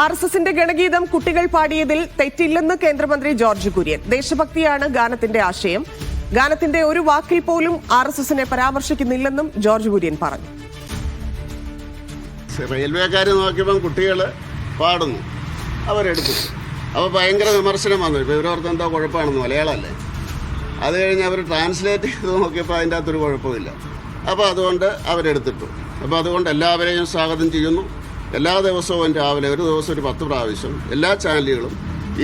RSSന്റെ ഗണഗീതം കുട്ടികൾ പാടിയതിൽ തെറ്റില്ലെന്ന് കേന്ദ്രമന്ത്രി ജോർജ് കുര്യൻ. ദേശഭക്തിയാണ് ഗാനത്തിന്റെ ആശയം. ഗാനത്തിന്റെ ഒരു വാക്കിൽ പോലും RSSനെ പരാമർശിക്കുന്നില്ലെന്നും ജോർജ് കുര്യൻ പറഞ്ഞു. റെയിൽവേക്കാർ നോക്കിയപ്പം കുട്ടികൾ പാടുന്നു, അവരെടുത്തു. അപ്പോൾ ഭയങ്കര വിമർശനം വന്നു. ഇപ്പോൾ ഇവരോർത്ത് എന്താ കുഴപ്പമാണെന്ന്, മലയാളമല്ലേ. അത് കഴിഞ്ഞ് അവർ ട്രാൻസ്ലേറ്റ് ചെയ്ത് നോക്കിയപ്പോൾ അതിൻ്റെ അകത്തൊരു കുഴപ്പമില്ല. അപ്പോൾ അതുകൊണ്ട് അവരെടുത്തിട്ടു. അപ്പോൾ അതുകൊണ്ട് എല്ലാവരെയും സ്വാഗതം ചെയ്യുന്നു. എല്ലാ ദിവസവും രാവിലെ ഒരു ദിവസം ഒരു 10 പ്രാവശ്യം എല്ലാ ചാനലുകളും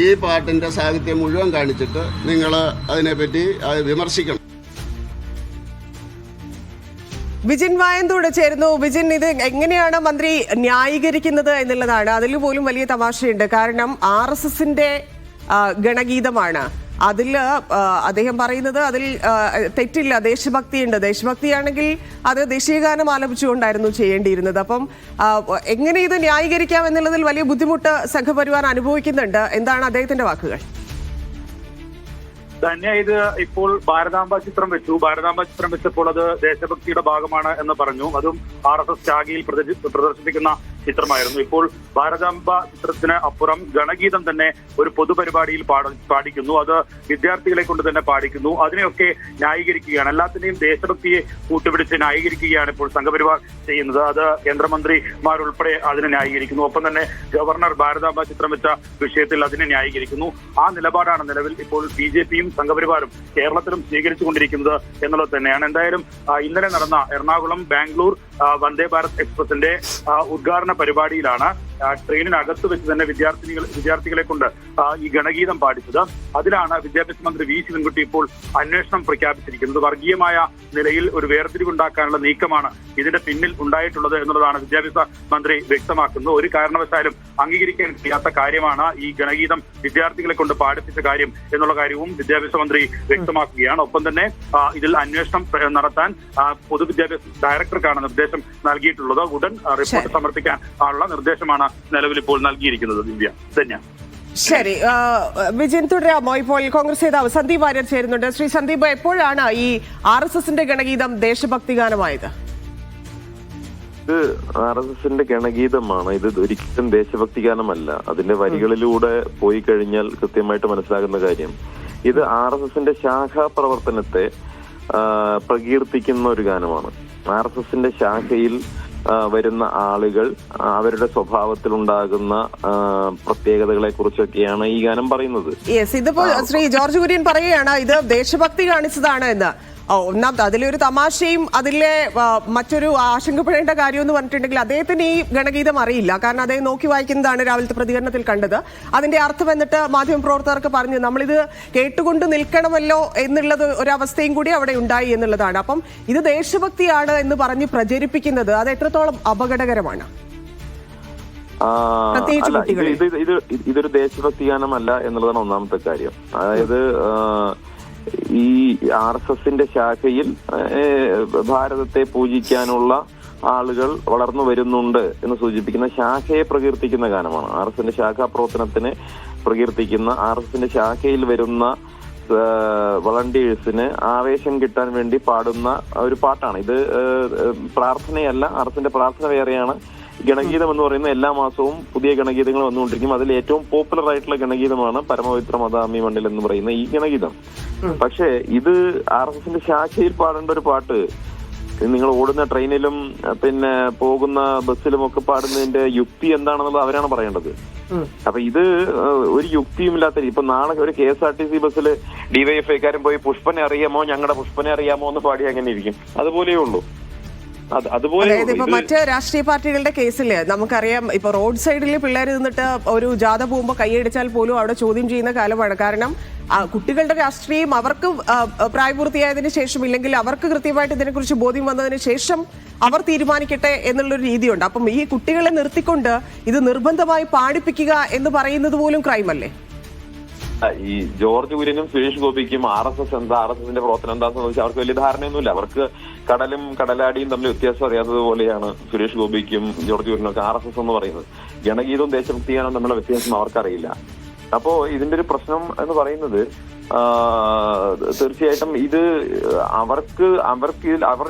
ഈ പാട്ടിൻ്റെ സാഹിത്യം മുഴുവൻ കാണിച്ചിട്ട് നിങ്ങൾ അതിനെപ്പറ്റി വിമർശിക്കണം. വിജിൻ വായന്തോട് ചേരുന്നു. വിജിൻ, ഇത് എങ്ങനെയാണ് മന്ത്രി ന്യായീകരിക്കുന്നത് എന്നുള്ളതാണ്. അതിൽ പോലും വലിയ തമാശയുണ്ട്. കാരണം RSSന്റെ ഗണഗീതമാണ്. അതിൽ അദ്ദേഹം പറയുന്നത് അതിൽ തെറ്റില്ല, ദേശഭക്തിയുണ്ട്. ദേശഭക്തിയാണെങ്കിൽ അത് ദേശീയഗാനം ആലപിച്ചുകൊണ്ടായിരുന്നു ചെയ്യേണ്ടിയിരുന്നത്. അപ്പം എങ്ങനെ ഇത് ന്യായീകരിക്കാം എന്നുള്ളതിൽ വലിയ ബുദ്ധിമുട്ട് സംഘപരിവാർ അനുഭവിക്കുന്നുണ്ട്. എന്താണ് അദ്ദേഹത്തിന്റെ വാക്കുകൾ? ധന്യ, ഇത് ഇപ്പോൾ ഭാരതാംബ ചിത്രം വെച്ചു. ഭാരതാംബ ചിത്രം വെച്ചപ്പോൾ അത് ദേശഭക്തിയുടെ ഭാഗമാണ് എന്ന് പറഞ്ഞു. അതും RSS ശാഖയിൽ പ്രദർശിപ്പിക്കുന്ന ചിത്രമായിരുന്നു. ഇപ്പോൾ ഭാരതാംബ ചിത്രത്തിന് അപ്പുറം ഗണഗീതം തന്നെ ഒരു പൊതുപരിപാടിയിൽ പാടിക്കുന്നു. അത് വിദ്യാർത്ഥികളെ കൊണ്ട് തന്നെ പാടിക്കുന്നു. അതിനെയൊക്കെ ന്യായീകരിക്കുകയാണ്. എല്ലാത്തിനെയും ദേശഭക്തിയെ കൂട്ടുപിടിച്ച് ന്യായീകരിക്കുകയാണ് ഇപ്പോൾ സംഘപരിവാർ ചെയ്യുന്നത്. അത് കേന്ദ്രമന്ത്രിമാരുൾപ്പെടെ അതിനെ ന്യായീകരിക്കുന്നു. ഒപ്പം തന്നെ ഗവർണർ ഭാരതാംബ ചിത്രം വെച്ച വിഷയത്തിൽ അതിനെ ന്യായീകരിക്കുന്നു. ആ നിലപാടാണ് നിലവിൽ ഇപ്പോൾ BJPയും സംഘപരിവാരും കേരളത്തിലും സ്വീകരിച്ചുകൊണ്ടിരിക്കുന്നത് എന്നുള്ളത് തന്നെയാണ്. എന്തായാലും ഇന്നലെ നടന്ന എറണാകുളം ബാംഗ്ലൂർ വന്ദേ ഭാരത് എക്സ്പ്രസിന്റെ ഉദ്ഘാടന പരിപാടിയിലാണ് ട്രെയിനിനകത്ത് വെച്ച് തന്നെ വിദ്യാർത്ഥികളെ കൊണ്ട് ഈ ഗണഗീതം പാടിച്ചത്. അതിലാണ് വിദ്യാഭ്യാസ മന്ത്രി V ശിവൻകുട്ടി ഇപ്പോൾ അന്വേഷണം പ്രഖ്യാപിച്ചിരിക്കുന്നത്. വർഗീയമായ നിലയിൽ ഒരു വേർതിരിവുണ്ടാക്കാനുള്ള നീക്കമാണ് ഇതിന്റെ പിന്നിൽ ഉണ്ടായിട്ടുള്ളത് എന്നുള്ളതാണ് വിദ്യാഭ്യാസ മന്ത്രി വ്യക്തമാക്കുന്നത്. ഒരു കാരണവശാലും അംഗീകരിക്കാൻ കഴിയാത്ത കാര്യമാണ് ഈ ഗണഗീതം വിദ്യാർത്ഥികളെ കൊണ്ട് പാടിപ്പിച്ച കാര്യം എന്നുള്ള കാര്യവും വിദ്യാഭ്യാസ മന്ത്രി വ്യക്തമാക്കുകയാണ്. ഒപ്പം തന്നെ ഇതിൽ അന്വേഷണം നടത്താൻ പൊതുവിദ്യാഭ്യാസ ഡയറക്ടർക്കാണ് നിർദ്ദേശം നൽകിയിട്ടുള്ളത്. ഉടൻ റിപ്പോർട്ട് സമർപ്പിക്കാൻ ഉള്ള നിർദ്ദേശമാണ് നിലവിൽ ഇപ്പോൾ നൽകിയിരിക്കുന്നത്. ധന്യ. ശരി, വിജയൻ തുടരാമോ? ഇപ്പോൾ കോൺഗ്രസ് നേതാവ് സന്ദീപ് വാര്യർ ചേരുന്നുണ്ട്. ശ്രീ സന്ദീപ്, എപ്പോഴാണ് ഈ RSSന്റെ ഗണഗീതം ദേശഭക്തി ഗാനമായത്? ഇത് RSSന്റെ ഗണഗീതമാണ്. ഇത് ഒരിക്കലും ദേശഭക്തി ഗാനമല്ല. അതിന്റെ വരികളിലൂടെ പോയി കഴിഞ്ഞാൽ കൃത്യമായിട്ട് മനസ്സിലാകുന്ന കാര്യം, ഇത് RSSന്റെ ശാഖാ പ്രവർത്തനത്തെ പ്രകീർത്തിക്കുന്ന ഒരു ഗാനമാണ്. RSSന്റെ ശാഖയിൽ വരുന്ന ആളുകൾ അവരുടെ സ്വഭാവത്തിലുണ്ടാകുന്ന പ്രത്യേകതകളെ കുറിച്ചൊക്കെയാണ് ഈ ഗാനം പറയുന്നത്. ഇതിപ്പോ ശ്രീ ജോർജ് കുര്യൻ പറയുകയാണ് ഇത് ദേശഭക്തി കാണിച്ചതാണ് എന്ന്. ഒന്നാമത് അതിലൊരു തമാശയും അതിലെ മറ്റൊരു ആശങ്കപ്പെടേണ്ട കാര്യം എന്ന് പറഞ്ഞിട്ടുണ്ടെങ്കിൽ അദ്ദേഹത്തിന് ഈ ഗണഗീതം അറിയില്ല. കാരണം അദ്ദേഹം നോക്കി വായിക്കുന്നതാണ് രാവിലത്തെ പ്രതികരണത്തിൽ കണ്ടത്. അതിന്റെ അർത്ഥം എന്നിട്ട് മാധ്യമപ്രവർത്തകർക്ക് പറഞ്ഞു നമ്മളിത് കേട്ടുകൊണ്ട് നിൽക്കണമല്ലോ എന്നുള്ളത് ഒരവസ്ഥയും കൂടി അവിടെ ഉണ്ടായി എന്നുള്ളതാണ്. അപ്പം ഇത് ദേശഭക്തിയാണ് എന്ന് പറഞ്ഞ് പ്രചരിപ്പിക്കുന്നത് അത് എത്രത്തോളം അപകടകരമാണ്? ഇതൊരു ദേശഭക്തി ഗാനമല്ല എന്നുള്ളതാണ് ഒന്നാമത്തെ കാര്യം. അതായത് ഈ RSSന്റെ ശാഖയിൽ ഭാരതത്തെ പൂജിക്കാനുള്ള ആളുകൾ വളർന്നു വരുന്നുണ്ട് എന്ന് സൂചിപ്പിക്കുന്ന ശാഖയെ പ്രകീർത്തിക്കുന്ന ഗാനമാണ്. RSSന്റെ ശാഖാ പ്രവർത്തനത്തിനെ പ്രകീർത്തിക്കുന്ന, RSSന്റെ ശാഖയിൽ വരുന്ന വളണ്ടിയേഴ്സിന് ആവേശം കിട്ടാൻ വേണ്ടി പാടുന്ന ഒരു പാട്ടാണ് ഇത്. പ്രാർത്ഥനയല്ല, RSSന്റെ പ്രാർത്ഥന വേറെയാണ്. ഗണഗീതം എന്ന് പറയുന്ന എല്ലാ മാസവും പുതിയ ഗണഗീതങ്ങൾ വന്നുകൊണ്ടിരിക്കും. അതിൽ ഏറ്റവും പോപ്പുലർ ആയിട്ടുള്ള ഗണഗീതമാണ് പരമപവിത്ര മദാമി മണ്ണിൽ എന്ന് പറയുന്ന ഈ ഗണഗീതം. പക്ഷേ ഇത് RSSന്റെ ശാഖയിൽ പാടേണ്ട ഒരു പാട്ട് നിങ്ങൾ ഓടുന്ന ട്രെയിനിലും പിന്നെ പോകുന്ന ബസ്സിലും ഒക്കെ പാടുന്നതിന്റെ യുക്തി എന്താണെന്നുള്ളത് അവരാണ് പറയേണ്ടത്. അപ്പൊ ഇത് ഒരു യുക്തിയുമില്ലാത്ത, ഇപ്പൊ നാളെ ഒരു KSRTC ബസ്സിൽ DYFIക്കാരൻ പോയി പുഷ്പനെ അറിയാമോ, ഞങ്ങളുടെ പുഷ്പനെ അറിയാമോ എന്ന് പാടി അങ്ങനെ ഇരിക്കും. അതുപോലെയേ ഉള്ളൂ. അതായത് ഇപ്പൊ മറ്റ് രാഷ്ട്രീയ പാർട്ടികളുടെ കേസില് നമുക്കറിയാം, ഇപ്പൊ റോഡ് സൈഡിൽ പിള്ളേർ നിന്നിട്ട് ഒരു ജാഥ പോകുമ്പോൾ കൈയടിച്ചാൽ പോലും അവിടെ ചോദ്യം ചെയ്യുന്ന കാലമാണ്. കാരണം കുട്ടികളുടെ രാഷ്ട്രീയം അവർക്ക് പ്രായപൂർത്തിയായതിനു ശേഷം, ഇല്ലെങ്കിൽ അവർക്ക് കൃത്യമായിട്ട് ഇതിനെക്കുറിച്ച് ബോധ്യം വന്നതിന് ശേഷം അവർ തീരുമാനിക്കട്ടെ എന്നുള്ളൊരു രീതിയുണ്ട്. അപ്പം ഈ കുട്ടികളെ നിർത്തിക്കൊണ്ട് ഇത് നിർബന്ധമായി പാടിപ്പിക്കുക എന്ന് പറയുന്നത് പോലും ക്രൈമല്ലേ? ഈ ജോർജ് കുര്യനും സുരേഷ് ഗോപിക്കും RSS എന്താ, RSSന്റെ പ്രവർത്തനം എന്താണെന്ന് ചോദിച്ചാൽ അവർക്ക് വലിയ ധാരണയൊന്നുമില്ല. അവർക്ക് കടലും കടലാടിയും തമ്മിൽ വ്യത്യാസം അറിയാത്തതുപോലെയാണ് സുരേഷ് ഗോപിക്കും ജോർജ് കുര്യനും ഒക്കെ RSS എന്ന് പറയുന്നത്. ഗണഗീതവും ദേശഭക്തിഗാനവും തമ്മിലുള്ള വ്യത്യാസം അവർക്കറിയില്ല. അപ്പോ ഇതിന്റെ ഒരു പ്രശ്നം എന്ന് പറയുന്നത് തീർച്ചയായിട്ടും ഇത് അവർക്ക്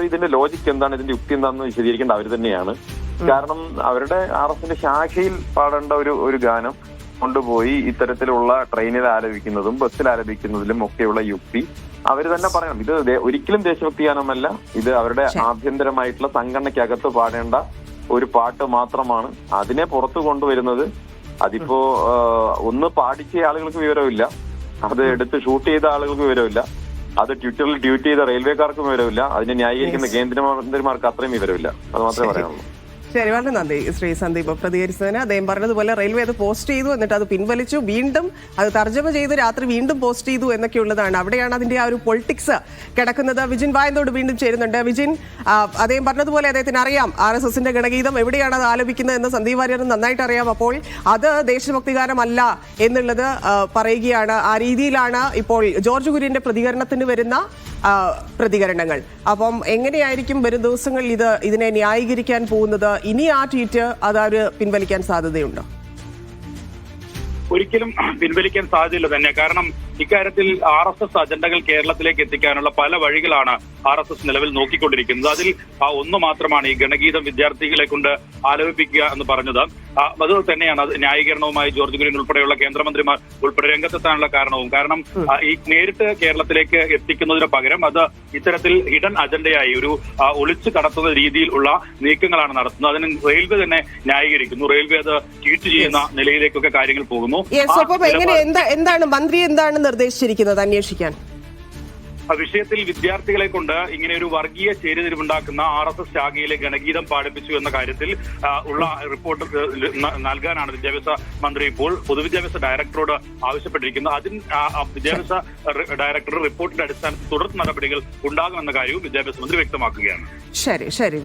ഇതിന്റെ ലോജിക്ക് എന്താണ്, ഇതിന്റെ യുക്തി എന്താണെന്ന് വിശദീകരിക്കേണ്ട അവർ തന്നെയാണ്. കാരണം അവരുടെ RSന്റെ ശാഖയിൽ പാടേണ്ട ഒരു ഗാനം കൊണ്ടുപോയി ഇത്തരത്തിലുള്ള ട്രെയിനിൽ ആലപിക്കുന്നതും ബസ്സിൽ ആലപിക്കുന്നതിലും ഒക്കെയുള്ള യുക്തി അവർ തന്നെ പറയണം. ഇത് ഒരിക്കലും ദേശഭക്തി ഗാനമല്ല, ഇത് അവരുടെ ആഭ്യന്തരമായിട്ടുള്ള സംഘടനയ്ക്കകത്ത് പാടേണ്ട ഒരു പാട്ട് മാത്രമാണ്. അതിനെ പുറത്തു കൊണ്ടുവരുന്നത് അതിപ്പോ ഒന്ന് പാടിച്ച ആളുകൾക്ക് വിവരമില്ല, അത് എടുത്ത് ഷൂട്ട് ചെയ്ത ആളുകൾക്ക് വിവരമില്ല, അത് ട്വിറ്ററിൽ ട്വീറ്റ് ചെയ്ത റെയിൽവേക്കാർക്കും വിവരമില്ല, അതിനെ ന്യായീകരിക്കുന്ന കേന്ദ്രമന്ത്രിമാർക്ക് അത്രയും വിവരമില്ല. അത് മാത്രമേ പറയാനുള്ളൂ. ശരി, വളരെ നന്ദി ശ്രീ സന്ദീപ് പ്രതികരിച്ചതിന്. അദ്ദേഹം പറഞ്ഞതുപോലെ റെയിൽവേ അത് പോസ്റ്റ് ചെയ്തു, എന്നിട്ട് അത് പിൻവലിച്ചു, വീണ്ടും അത് തർജ്ജമ ചെയ്ത് രാത്രി വീണ്ടും പോസ്റ്റ് ചെയ്തു എന്നൊക്കെയുള്ളതാണ്. അവിടെയാണ് അതിന്റെ ആ ഒരു പൊളിറ്റിക്സ് കിടക്കുന്നത്. വിജിൻ വായന്തോട് വീണ്ടും ചേരുന്നുണ്ട്. വിജിൻ, അദ്ദേഹം പറഞ്ഞതുപോലെ അദ്ദേഹത്തിന് അറിയാം RSSന്റെ ഗണഗീതം എവിടെയാണ് അത് ആലപിക്കുന്നത് എന്ന് സന്ദീപ് വാര്യർ നന്നായിട്ട് അറിയാം. അപ്പോൾ അത് ദേശഭക്തി ഗാനമല്ല എന്നുള്ളത് പറയുകയാണ്. ആ രീതിയിലാണ് ഇപ്പോൾ ജോർജ് കുര്യന്റെ പ്രതികരണത്തിന് വരുന്ന പ്രതികരണങ്ങൾ. അപ്പം എങ്ങനെയായിരിക്കും വരും ദിവസങ്ങളിൽ ഇതിനെ ന്യായീകരിക്കാൻ പോകുന്നത്? ഇനി ആ ട്വീറ്റ് അത് പിൻവലിക്കാൻ സാധ്യതയുണ്ടോ? ഒരിക്കലും പിൻവലിക്കാൻ സാധ്യതയില്ല തന്നെ. കാരണം ഇക്കാര്യത്തിൽ RSS അജണ്ടകൾ കേരളത്തിലേക്ക് എത്തിക്കാനുള്ള പല വഴികളാണ് RSS നിലവിൽ നോക്കിക്കൊണ്ടിരിക്കുന്നത്. അതിൽ ഒന്ന് മാത്രമാണ് ഈ ഗണഗീതം വിദ്യാർത്ഥികളെ കൊണ്ട് ആലപിപ്പിക്കുക എന്ന് പറഞ്ഞത്. അത് തന്നെയാണ് അത് ന്യായീകരണവുമായി ജോർജ് കുര്യൻ ഉൾപ്പെടെയുള്ള കേന്ദ്രമന്ത്രിമാർ ഉൾപ്പെടെ രംഗത്തെത്താനുള്ള കാരണവും. കാരണം ഈ നേരിട്ട് കേരളത്തിലേക്ക് എത്തിക്കുന്നതിന് പകരം അത് ഇത്തരത്തിൽ ഹിഡൻ അജണ്ടയായി ഒരു ഒളിച്ചു കടത്തുന്ന രീതിയിലുള്ള നീക്കങ്ങളാണ് നടത്തുന്നത്. അതിന് റെയിൽവേ തന്നെ ന്യായീകരിക്കുന്നു. റെയിൽവേ അത് ട്വീറ്റ് ചെയ്യുന്ന നിലയിലേക്കൊക്കെ കാര്യങ്ങൾ പോകുന്നു. എന്താണ് മന്ത്രി എന്താണ് നിർദ്ദേശിച്ചിരിക്കുന്നത് അന്വേഷിക്കാൻ? വിഷയത്തിൽ വിദ്യാർത്ഥികളെ കൊണ്ട് ഇങ്ങനെ ഒരു വർഗീയ ചേരിതിരിവുണ്ടാക്കുന്ന RSS ശാഖയിലെ ഗണഗീതം പാടിപ്പിച്ചു എന്ന കാര്യത്തിൽ ഉള്ള റിപ്പോർട്ട് നൽകാനാണ് വിദ്യാഭ്യാസ മന്ത്രി ഇപ്പോൾ പൊതുവിദ്യാഭ്യാസ ഡയറക്ടറോട് ആവശ്യപ്പെട്ടിരിക്കുന്നത്. അതിന് വിദ്യാഭ്യാസ ഡയറക്ടർ റിപ്പോർട്ടിന്റെ അടിസ്ഥാനത്തിൽ തുടർ നടപടികൾ ഉണ്ടാകുമെന്ന കാര്യവും വിദ്യാഭ്യാസ മന്ത്രി വ്യക്തമാക്കുകയാണ്. ശരി.